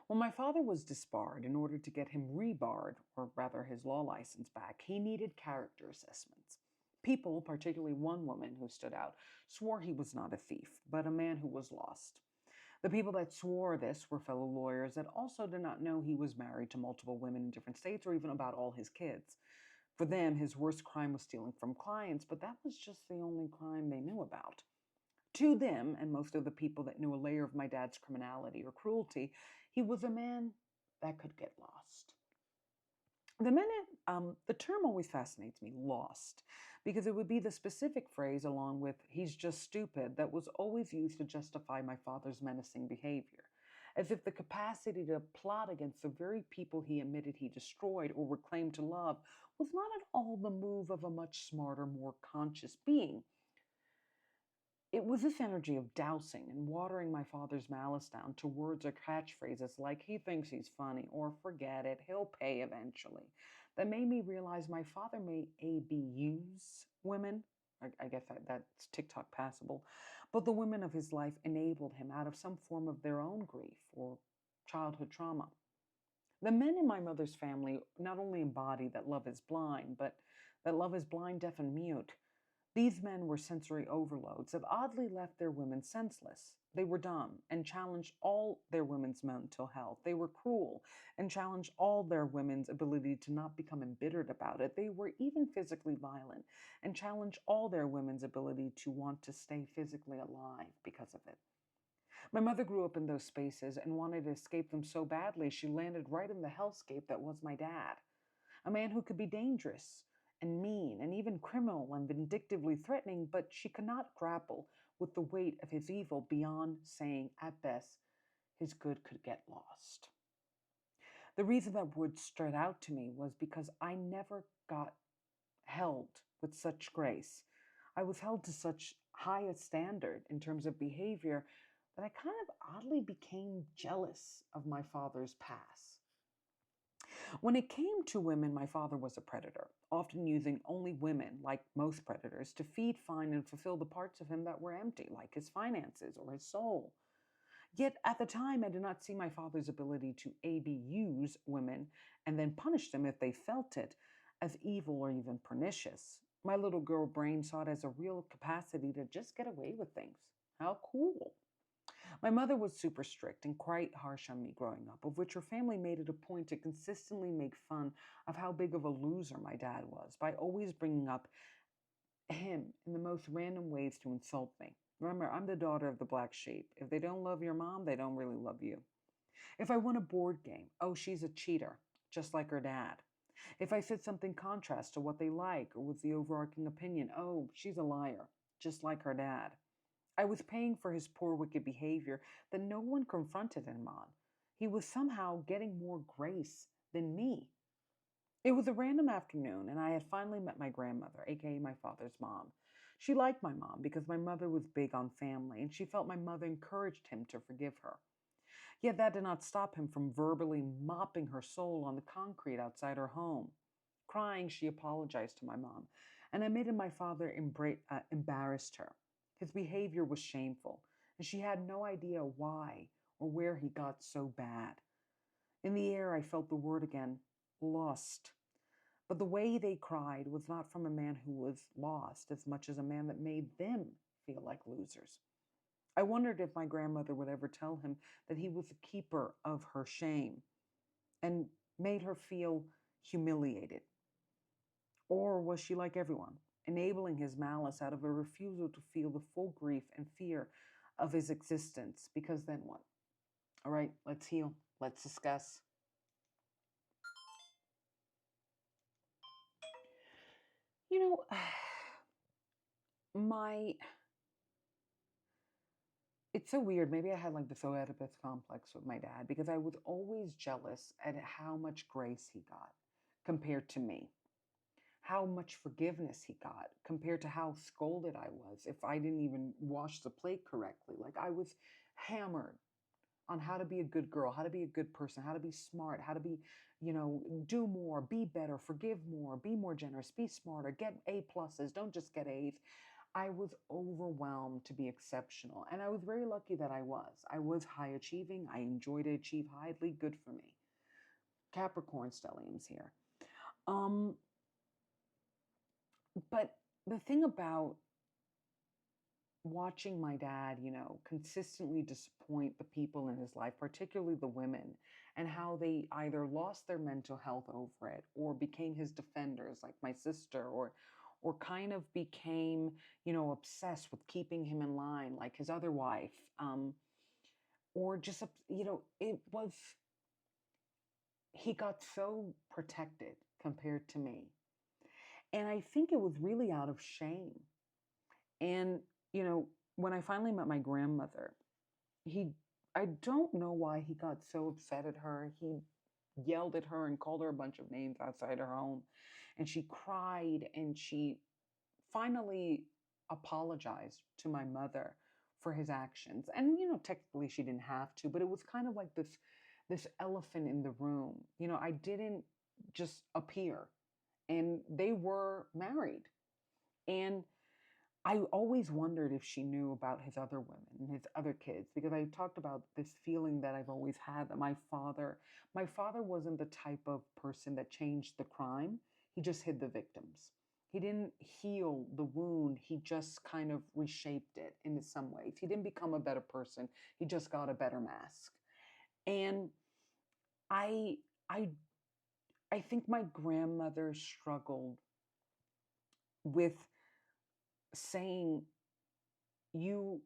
When my father was disbarred, in order to get him rebarred, or rather his law license back, he needed character assessments. People, particularly one woman who stood out, swore he was not a thief, but a man who was lost. The people that swore this were fellow lawyers that also did not know he was married to multiple women in different states or even about all his kids. For them, his worst crime was stealing from clients, but that was just the only crime they knew about. To them, and most of the people that knew a layer of my dad's criminality or cruelty, he was a man that could get lost. The term always fascinates me, lost, because it would be the specific phrase along with he's just stupid that was always used to justify my father's menacing behavior. As if the capacity to plot against the very people he admitted he destroyed or would claim to love was not at all the move of a much smarter, more conscious being. It was this energy of dousing and watering my father's malice down to words or catchphrases like he thinks he's funny or forget it, he'll pay eventually, that made me realize my father may abuse women. I guess that's TikTok passable. But the women of his life enabled him out of some form of their own grief or childhood trauma. The men in my mother's family not only embody that love is blind, but that love is blind, deaf, and mute. These men were sensory overloads that oddly left their women senseless. They were dumb and challenged all their women's mental health. They were cruel and challenged all their women's ability to not become embittered about it. They were even physically violent and challenged all their women's ability to want to stay physically alive because of it. My mother grew up in those spaces and wanted to escape them so badly she landed right in the hellscape that was my dad. A man who could be dangerous and mean and even criminal and vindictively threatening, but she could not grapple with the weight of his evil beyond saying, at best, his good could get lost. The reason that word stood out to me was because I never got held with such grace. I was held to such high a standard in terms of behavior that I kind of oddly became jealous of my father's past. When it came to women, my father was a predator, often using only women, like most predators, to feed, find, and fulfill the parts of him that were empty, like his finances or his soul. Yet at the time, I did not see my father's ability to abuse women and then punish them if they felt it as evil or even pernicious. My little girl brain saw it as a real capacity to just get away with things. How cool. My mother was super strict and quite harsh on me growing up, of which her family made it a point to consistently make fun of how big of a loser my dad was by always bringing up him in the most random ways to insult me. Remember, I'm the daughter of the black sheep. If they don't love your mom, they don't really love you. If I won a board game, oh, she's a cheater, just like her dad. If I said something contrast to what they like or was the overarching opinion, oh, she's a liar, just like her dad. I was paying for his poor, wicked behavior that no one confronted him on. He was somehow getting more grace than me. It was a random afternoon, and I had finally met my grandmother, aka my father's mom. She liked my mom because my mother was big on family, and she felt my mother encouraged him to forgive her. Yet that did not stop him from verbally mopping her soul on the concrete outside her home. Crying, she apologized to my mom and admitted my father embarrassed her. His behavior was shameful, and she had no idea why or where he got so bad. In the air, I felt the word again, lost. But the way they cried was not from a man who was lost as much as a man that made them feel like losers. I wondered if my grandmother would ever tell him that he was the keeper of her shame and made her feel humiliated. Or was she like everyone, enabling his malice out of a refusal to feel the full grief and fear of his existence? Because then what? All right, let's heal. Let's discuss. You know, my it's so weird. Maybe I had like this Oedipus complex with my dad because I was always jealous at how much grace he got compared to me, how much forgiveness he got compared to how scolded I was if I didn't even wash the plate correctly. Like I was hammered on how to be a good girl, how to be a good person, how to be smart, how to be, do more, be better, forgive more, be more generous, be smarter, get A pluses, don't just get A's. I was overwhelmed to be exceptional. And I was very lucky that I was. I was high achieving. I enjoyed to achieve highly. Good for me. Capricorn stelliums here. Um, but the thing about watching my dad, consistently disappoint the people in his life, particularly the women, and how they either lost their mental health over it or became his defenders, like my sister, or kind of became, obsessed with keeping him in line, like his other wife, or just, it was, he got so protected compared to me. And I think it was really out of shame. And, when I finally met my grandmother, he, I don't know why he got so upset at her. He yelled at her and called her a bunch of names outside her home. And she cried and she finally apologized to my mother for his actions. And, technically she didn't have to, but it was kind of like this elephant in the room. I didn't just appear. And they were married. And I always wondered if she knew about his other women and his other kids, because I talked about this feeling that I've always had that my father wasn't the type of person that changed the crime. He just hid the victims. He didn't heal the wound. He just kind of reshaped it in some ways. He didn't become a better person. He just got a better mask. And I I I think my grandmother struggled with saying, you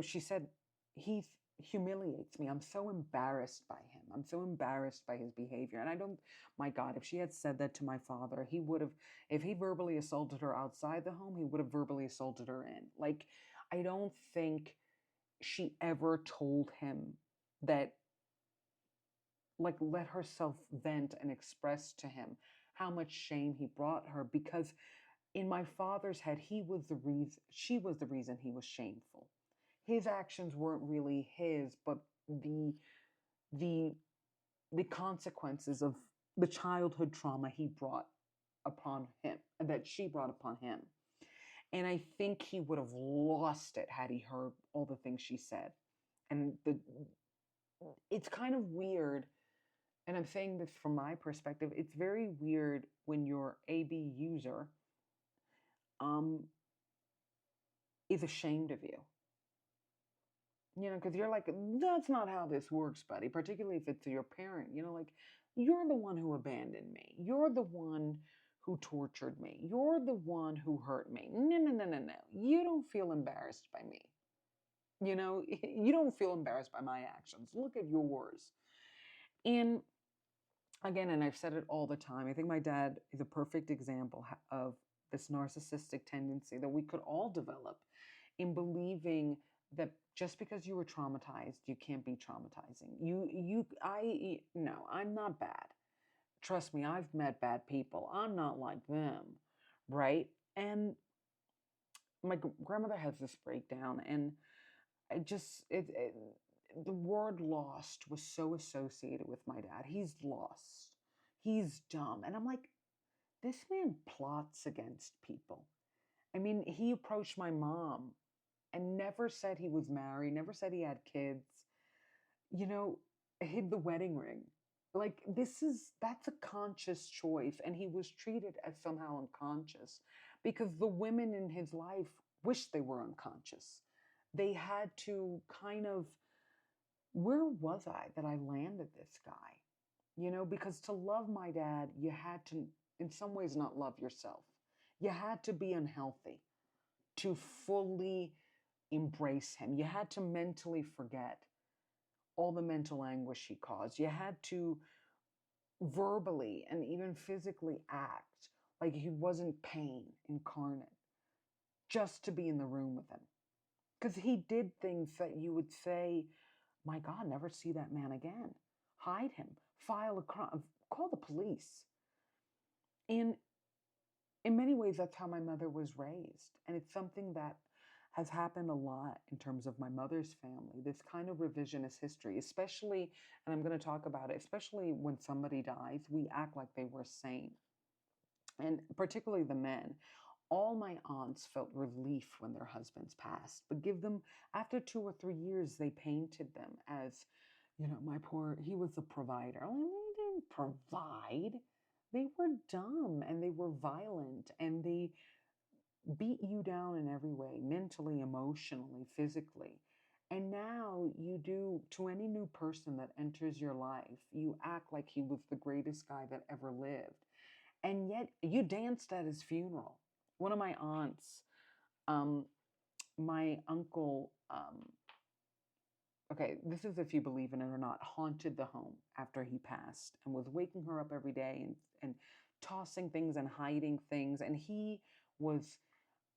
she said, he humiliates me. I'm so embarrassed by him. I'm so embarrassed by his behavior. And I don't, my God, if she had said that to my father, he would have, if he verbally assaulted her outside the home, he would have verbally assaulted her in. Like, I don't think she ever told him that, like, let herself vent and express to him how much shame he brought her, because in my father's head, she was the reason he was shameful. His actions weren't really his, but the the the consequences of the childhood trauma he brought upon him, that she brought upon him. And I think he would have lost it had he heard all the things she said. And it's kind of weird, and I'm saying this from my perspective, it's very weird when your AB user um is ashamed of you. Because you're like, that's not how this works, buddy, particularly if it's your parent. Like, you're the one who abandoned me. You're the one who tortured me. You're the one who hurt me. No, no, no, no, no. You don't feel embarrassed by me. You don't feel embarrassed by my actions. Look at yours. And again, and I've said it all the time, I think my dad is a perfect example of this narcissistic tendency that we could all develop in believing that just because you were traumatized, you can't be traumatizing. No, I'm not bad. Trust me, I've met bad people. I'm not like them, right? And my grandmother has this breakdown, and the word lost was so associated with my dad. He's lost. He's dumb. And I'm like, this man plots against people. I mean, he approached my mom and never said he was married, never said he had kids, you know, hid the wedding ring. Like, that's a conscious choice. And he was treated as somehow unconscious because the women in his life wished they were unconscious. They had to kind of, where was I that I landed this guy? Because to love my dad, you had to, in some ways, not love yourself. You had to be unhealthy to fully embrace him. You had to mentally forget all the mental anguish he caused. You had to verbally and even physically act like he wasn't pain incarnate just to be in the room with him. Because he did things that you would say, my God, never see that man again. Hide him, file a crime, call the police. And in many ways, that's how my mother was raised. And it's something that has happened a lot in terms of my mother's family, this kind of revisionist history, especially, and I'm going to talk about it, especially when somebody dies, we act like they were sane. And particularly the men. All my aunts felt relief when their husbands passed, but give them, after 2 or 3 years, they painted them as, my poor, he was the provider. Well, they didn't provide. They were dumb and they were violent and they beat you down in every way, mentally, emotionally, physically. And now you do to any new person that enters your life, you act like he was the greatest guy that ever lived. And yet you danced at his funeral. One of my aunts, um, my uncle, okay, this is if you believe in it or not, haunted the home after he passed and was waking her up every day and tossing things and hiding things. And he was,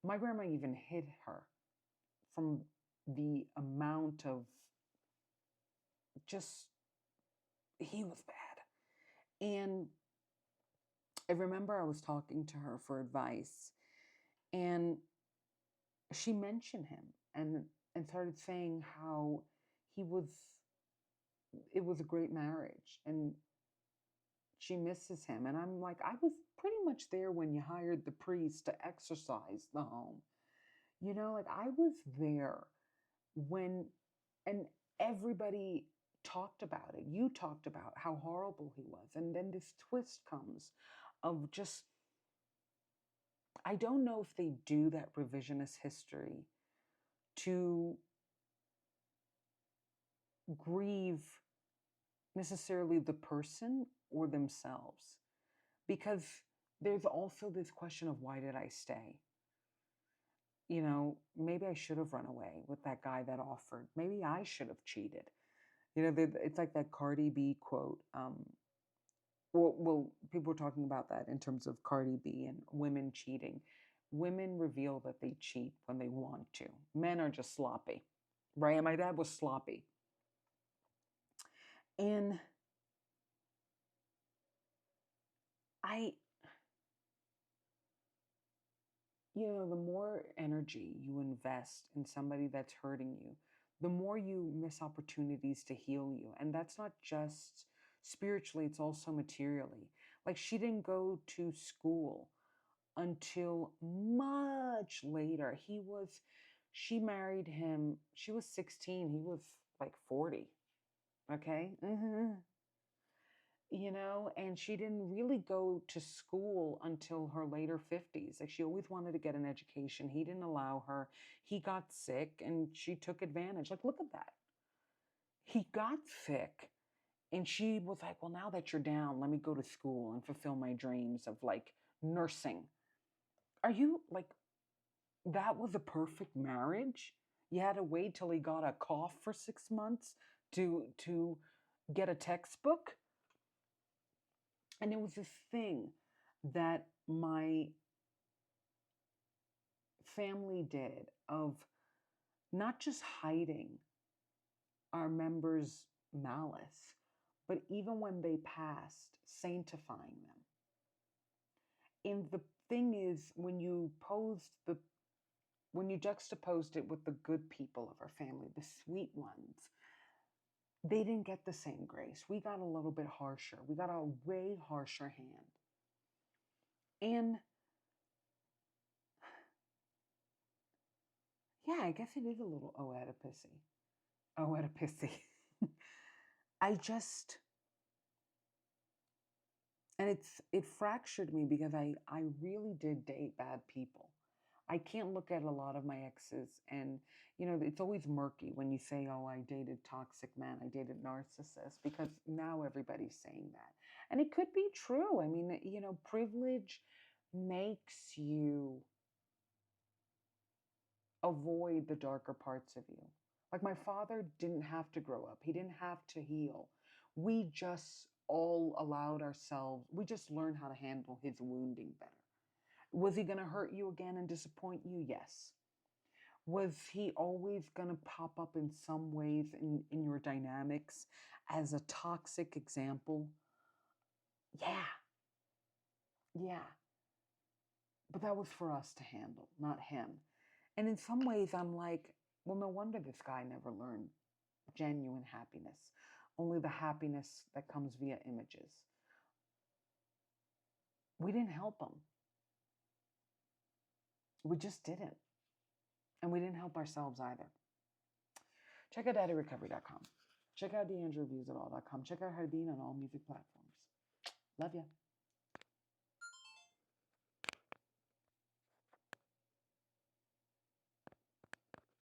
my grandma even hid her from the amount of just, he was bad. And I remember I was talking to her for advice and she mentioned him and started saying how he was, it was a great marriage and she misses him. And I'm like, I was pretty much there when you hired the priest to exorcise the home. Like I was there when, and everybody talked about it. You talked about how horrible he was. And then this twist comes of just, I don't know if they do that revisionist history to grieve necessarily the person or themselves. Because there's also this question of why did I stay? Maybe I should have run away with that guy that offered. Maybe I should have cheated. It's like that Cardi B quote. Well, people were talking about that in terms of Cardi B and women cheating. Women reveal that they cheat when they want to. Men are just sloppy, right? And my dad was sloppy. And the more energy you invest in somebody that's hurting you, the more you miss opportunities to heal you. And that's not just spiritually, it's also materially. Like she didn't go to school until much later. She married him, she was 16, he was like 40. Okay. And she didn't really go to school until her later 50s. Like she always wanted to get an education. He didn't allow her. He got sick and she took advantage. Like, look at that. He got sick and she was like, well, now that you're down, let me go to school and fulfill my dreams of like nursing. Are you like, that was a perfect marriage? You had to wait till he got a cough for 6 months to get a textbook? And it was this thing that my family did of not just hiding our members' malice, but even when they passed, sanctifying them. And the thing is, when you juxtaposed it with the good people of our family, the sweet ones, they didn't get the same grace. We got a little bit harsher. We got a way harsher hand. And yeah, I guess it is a little Oedipusy. Oedipusy. I just, and it fractured me because I really did date bad people. I can't look at a lot of my exes and it's always murky when you say, oh, I dated toxic men, I dated narcissists, because now everybody's saying that. And it could be true. I mean, privilege makes you avoid the darker parts of you. Like my father didn't have to grow up. He didn't have to heal. We just all allowed ourselves, we just learned how to handle his wounding better. Was he going to hurt you again and disappoint you? Yes. Was he always going to pop up in some ways in your dynamics as a toxic example? Yeah. Yeah. But that was for us to handle, not him. And in some ways, I'm like, well, no wonder this guy never learned genuine happiness, only the happiness that comes via images. We didn't help him. We just didn't. And we didn't help ourselves either. Check out daddyrecovery.com. Check out deandrewreviewsitall.com. Check out Hardin on all music platforms. Love ya.